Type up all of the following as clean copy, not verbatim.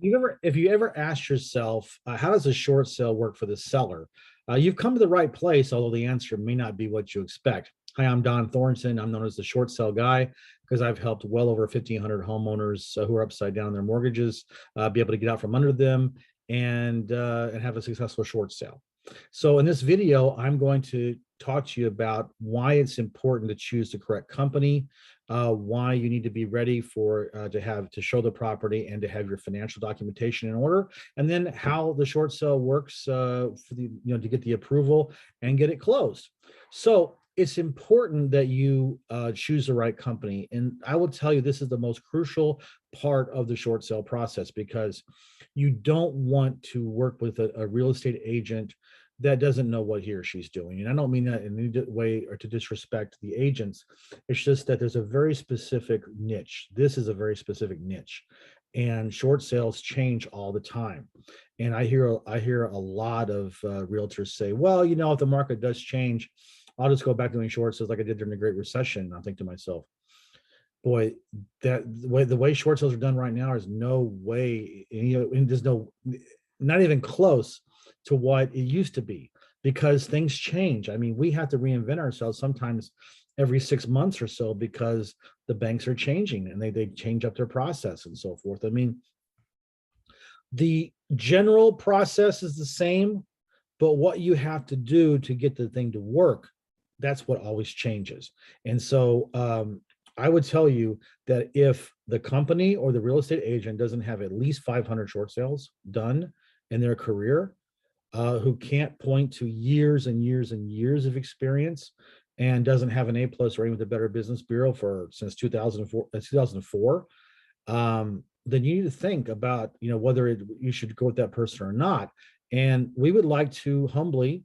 If you ever asked yourself, how does a short sale work for the seller? You've come to the right place, although the answer may not be what you expect. Hi, I'm Don Thornton. I'm known as the short sale guy because I've helped well over 1,500 homeowners who are upside down in their mortgages be able to get out from under them and have a successful short sale. So in this video, I'm going to talk to you about why it's important to choose the correct company, why you need to be ready for to show the property and to have your financial documentation in order, and then how the short sale works for the to get the approval and get it closed. So it's important that you choose the right company, and I will tell you this is the most crucial part of the short sale process because you don't want to work with a real estate agent that doesn't know what he or she's doing. And I don't mean that in any way or to disrespect the agents. It's just that there's a very specific niche. This is a very specific niche. And short sales change all the time. And I hear a lot of realtors say, well, if the market does change, I'll just go back to doing short sales like I did during the Great Recession. I think to myself, boy, that the way short sales are done right now is no way, and there's not even close to what it used to be because things change. I mean, we have to reinvent ourselves sometimes every 6 months or so because the banks are changing and they change up their process and so forth. I mean, the general process is the same, but what you have to do to get the thing to work, that's what always changes. And so I would tell you that if the company or the real estate agent doesn't have at least 500 short sales done in their career, who can't point to years and years and years of experience and doesn't have an A+ rating with the Better Business Bureau since 2004, then you need to think about whether you should go with that person or not. And we would like to humbly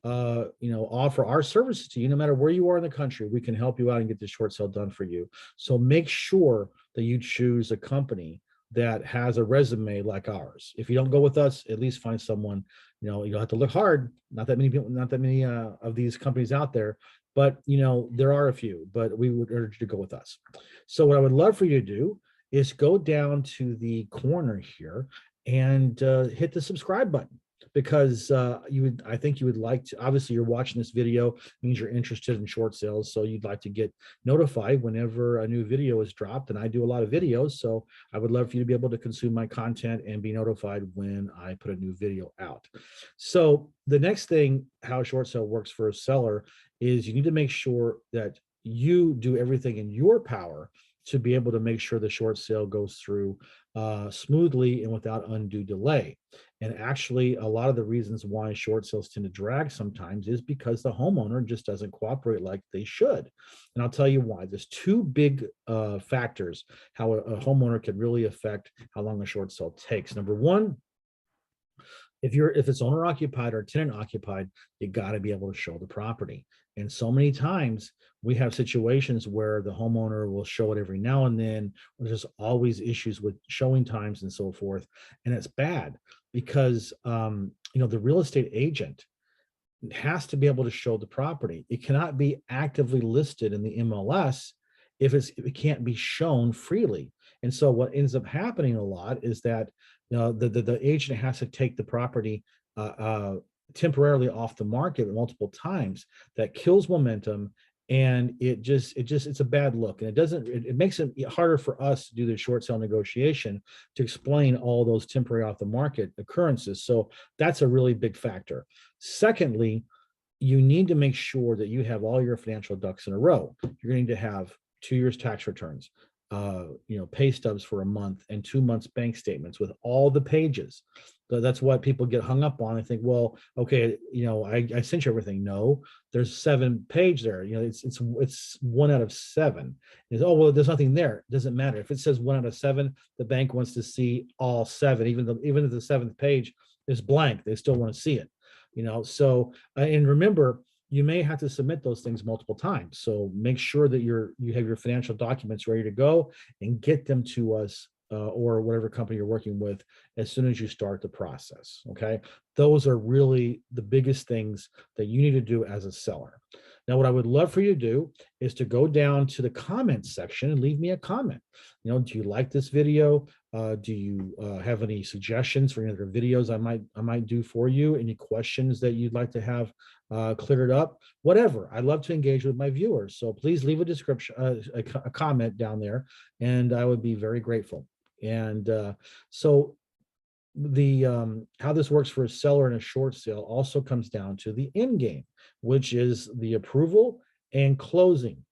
offer our services to you. No matter where you are in the country, we can help you out and get the short sale done for you. So make sure that you choose a company that has a resume like ours. If you don't go with us, at least find someone. You'll have to look hard. Not that many people, not that many of these companies out there, but there are a few. But we would urge you to go with us. So what I would love for you to do is go down to the corner here and hit the subscribe button, because I think you would like to. Obviously, you're watching this video means you're interested in short sales, so you'd like to get notified whenever a new video is dropped. And I do a lot of videos, so I would love for you to be able to consume my content and be notified when I put a new video out. So the next thing, how a short sale works for a seller, is you need to make sure that you do everything in your power to be able to make sure the short sale goes through smoothly and without undue delay. And actually, a lot of the reasons why short sales tend to drag sometimes is because the homeowner just doesn't cooperate like they should. And I'll tell you why. There's two big factors how a homeowner can really affect how long a short sale takes. Number one, if it's owner occupied or tenant occupied, you got to be able to show the property. And so many times we have situations where the homeowner will show it every now and then. There's always issues with showing times and so forth. And it's bad because the real estate agent has to be able to show the property. It cannot be actively listed in the MLS if it can't be shown freely. And so what ends up happening a lot is that the agent has to take the property temporarily off the market multiple times. That kills momentum, and it's a bad look, and it makes it harder for us to do the short sale negotiation to explain all those temporary off the market occurrences. So that's a really big factor. Secondly, you need to make sure that you have all your financial ducks in a row. You're going to have 2 years tax returns, pay stubs for a month, and 2 months bank statements with all the pages. So that's what people get hung up on. I think, well, okay, I sent you everything. No, there's 7 page there. It's 1 out of 7. Oh, well, there's nothing there. It doesn't matter if it says 1 out of 7. The bank wants to see all 7, even if the 7th page is blank. They still want to see it. So and remember, you may have to submit those things multiple times. So make sure that you have your financial documents ready to go and get them to us or whatever company you're working with as soon as you start the process. Okay. Those are really the biggest things that you need to do as a seller. Now, what I would love for you to do is to go down to the comments section and leave me a comment. Do you like this video? Do you have any suggestions for any other videos I might do for you? Any questions that you'd like to have cleared up? Whatever. I love to engage with my viewers. So please leave a description, a comment down there, and I would be very grateful. And so the how this works for a seller in a short sale also comes down to the end game, which is the approval and closing.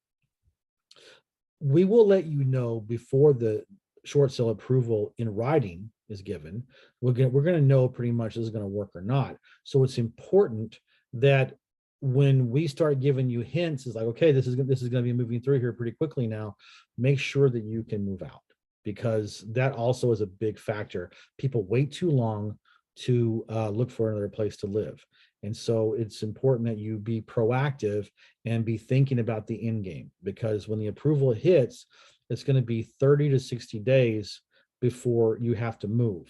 We will let you know before the short sale approval in writing is given. We're going to know pretty much this is going to work or not. So it's important that when we start giving you hints, it's like, okay, this is going to be moving through here pretty quickly now. Make sure that you can move out, because that also is a big factor. People wait too long to look for another place to live. And so it's important that you be proactive and be thinking about the end game, because when the approval hits, it's going to be 30 to 60 days before you have to move.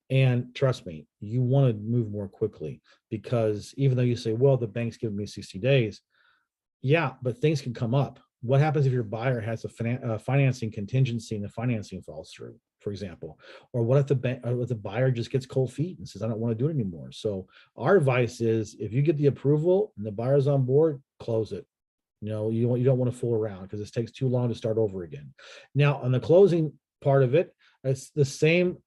And trust me, you want to move more quickly, because even though you say, well, the bank's giving me 60 days, yeah, but things can come up. What happens if your buyer has a financing contingency and the financing falls through, for example? Or what if the buyer just gets cold feet and says, I don't want to do it anymore? So our advice is, if you get the approval and the buyer's on board, close it. You don't want to fool around, because this takes too long to start over again. Now, on the closing part of it, it's the same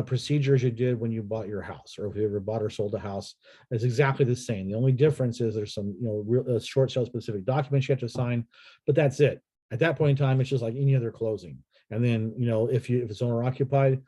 procedure as you did when you bought your house, or if you ever bought or sold a house. It's exactly the same. The only difference is there's some real short sale specific documents you have to sign, but that's it. At that point in time, it's just like any other closing. And then if it's owner occupied,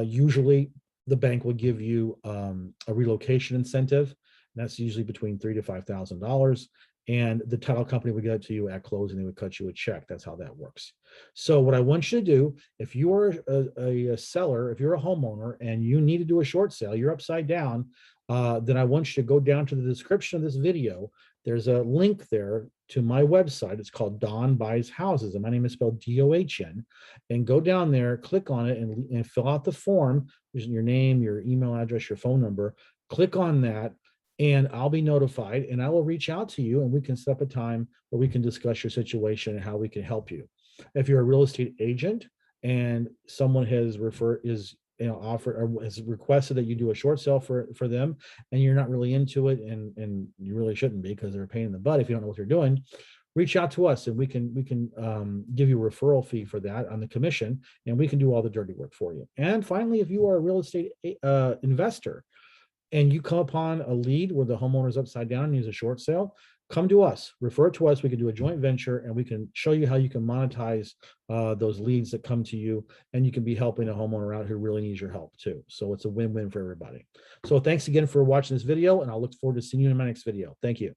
usually the bank will give you a relocation incentive. And that's usually between $3,000 to $5,000. And the title company would get it to you at closing. They would cut you a check. That's how that works. So what I want you to do, if you are a seller, if you're a homeowner and you need to do a short sale, you're upside down, then I want you to go down to the description of this video. There's a link there to my website. It's called Don Buys Houses, and my name is spelled DOHN. And go down there, click on it, and fill out the form. There's your name, your email address, your phone number. Click on that, and I'll be notified, and I will reach out to you, and we can set up a time where we can discuss your situation and how we can help you. If you're a real estate agent and someone has offered or has requested that you do a short sale for them, and you're not really into it, and you really shouldn't be, because they're a pain in the butt if you don't know what you're doing, reach out to us, and we can give you a referral fee for that on the commission, and we can do all the dirty work for you. And finally, if you are a real estate investor, and you come upon a lead where the homeowner's upside down and needs a short sale, come to us, refer it to us. We can do a joint venture, and we can show you how you can monetize those leads that come to you, and you can be helping a homeowner out who really needs your help too. So it's a win-win for everybody. So thanks again for watching this video, and I'll look forward to seeing you in my next video. Thank you.